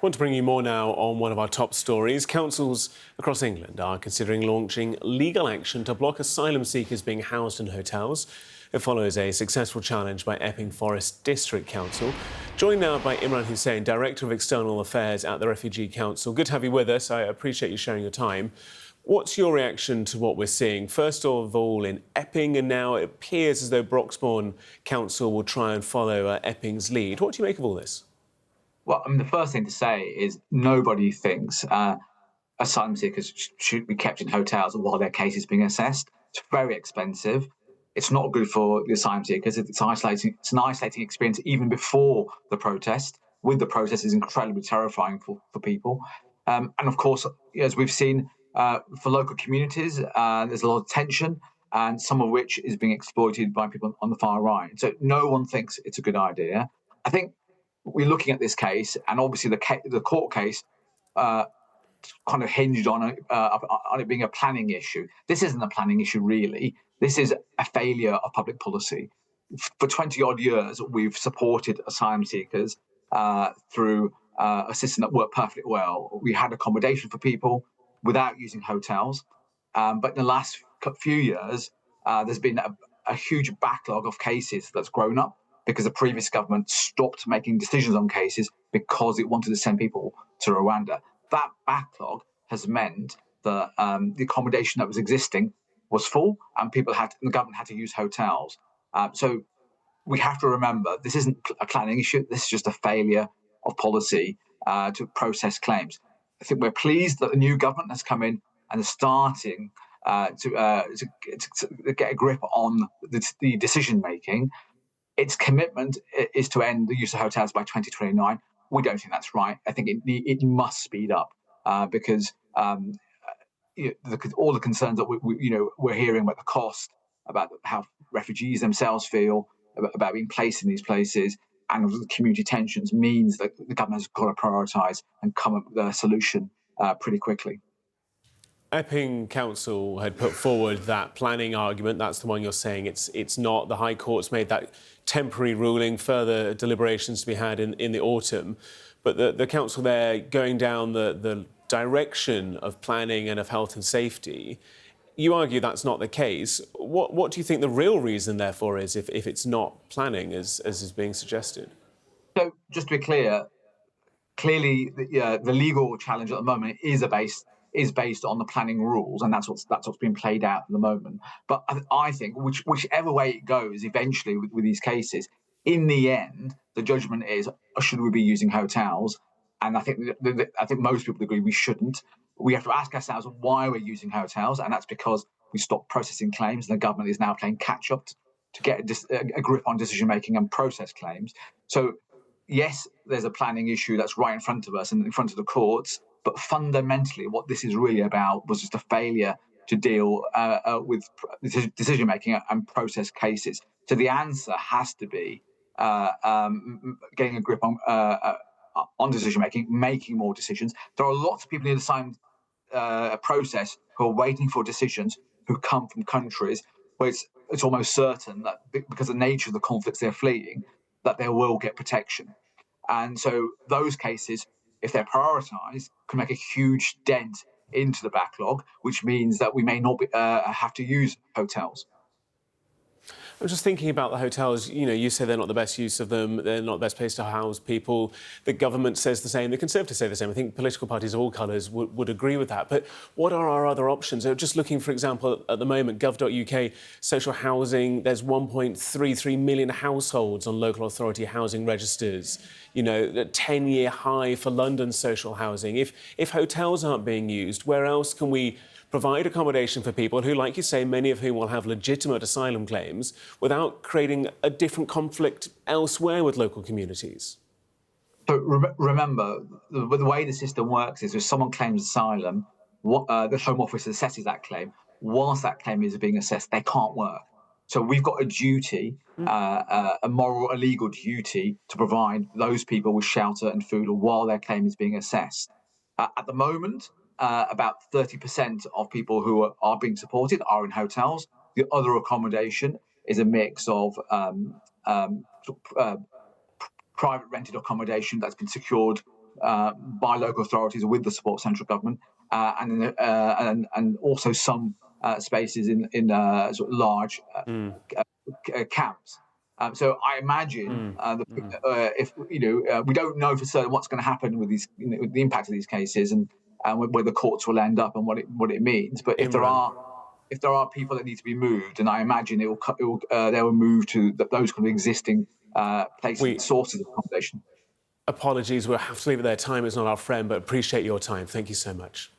want to bring you more now on one of our top stories. Councils across England are considering launching legal action to block asylum seekers being housed in hotels. It follows a successful challenge by Epping Forest District Council. Joined now by Imran Hussain, Director of External Affairs at the Refugee Council. Good to have you with us. I appreciate you sharing your time. What's your reaction to what we're seeing? First of all, in Epping, and now it appears as though Broxbourne Council will try and follow Epping's lead. What do you make of all this? Well, I mean, the first thing to say is nobody thinks asylum seekers should be kept in hotels while their case is being assessed. It's very expensive. It's not good for the asylum seekers. It's isolating. It's an isolating experience even before the protest. With the protest, is incredibly terrifying for people. And of course, as we've seen, for local communities, there's a lot of tension, and some of which is being exploited by people on the far right. So no one thinks it's a good idea. I think we're looking at this case, and obviously the court case kind of hinged on it being a planning issue. This isn't a planning issue, really. This is a failure of public policy. For 20-odd years, we've supported asylum seekers through a system that worked perfectly well. We had accommodation for people without using hotels. But in the last few years, there's been a huge backlog of cases that's grown up because the previous government stopped making decisions on cases because it wanted to send people to Rwanda. That backlog has meant that the accommodation that was existing was full, and the government had to use hotels. So we have to remember this isn't a planning issue. This is just a failure of policy to process claims. I think we're pleased that the new government has come in and is starting to get a grip on the decision making. Its commitment is to end the use of hotels by 2029. We don't think that's right. I think it must speed up because all the concerns that we're hearing about the cost, about how refugees themselves feel about being placed in these places, and the community tensions means that the government has got to prioritise and come up with a solution pretty quickly. Epping Council had put forward that planning argument. That's the one you're saying it's not. The High Court's made that temporary ruling, further deliberations to be had in the autumn. But the council there going down the direction of planning and of health and safety. You argue that's not the case. What do you think the real reason, therefore, is if it's not planning, as is being suggested? So, just to be clear, clearly the legal challenge at the moment is based on the planning rules, and that's what's being played out at the moment. But I think whichever way it goes, eventually with these cases, in the end, the judgment is: should we be using hotels? And I think most people agree we shouldn't. We have to ask ourselves why we're using hotels, and that's because we stopped processing claims, and the government is now playing catch up to get a grip on decision making and process claims. So, yes, there's a planning issue that's right in front of us and in front of the courts. But fundamentally, what this is really about was just a failure to deal with decision making and process cases. So the answer has to be getting a grip on decision making, making more decisions. There are lots of people in the asylum process who are waiting for decisions who come from countries where it's almost certain that because of the nature of the conflicts they're fleeing, that they will get protection. And so those cases, if they're prioritised, can make a huge dent into the backlog, which means that we may not have to use hotels. I'm just thinking about the hotels. You say they're not the best use of them. They're not the best place to house people. The government says the same. The Conservatives say the same. I think political parties of all colours would agree with that. But what are our other options? Just looking, for example, at the moment, gov.uk, social housing, there's 1.33 million households on local authority housing registers. A 10-year high for London social housing. If hotels aren't being used, where else can we provide accommodation for people who, like you say, many of whom will have legitimate asylum claims, without creating a different conflict elsewhere with local communities? So remember, the way the system works is if someone claims asylum, the Home Office assesses that claim. Whilst that claim is being assessed, they can't work. So we've got a duty, a moral, a legal duty, to provide those people with shelter and food while their claim is being assessed. At the moment, about 30% of people who are being supported are in hotels. The other accommodation is a mix of private rented accommodation that's been secured by local authorities with the support of central government, and also some spaces in sort of large camps. So I imagine if we don't know for certain what's going to happen with these, with the impact of these cases, and where the courts will end up and what it means. But if there are people that need to be moved, and I imagine they will move to those kind of existing places, sources of accommodation. Apologies, we'll have to leave it there. Time is not our friend, but appreciate your time. Thank you so much.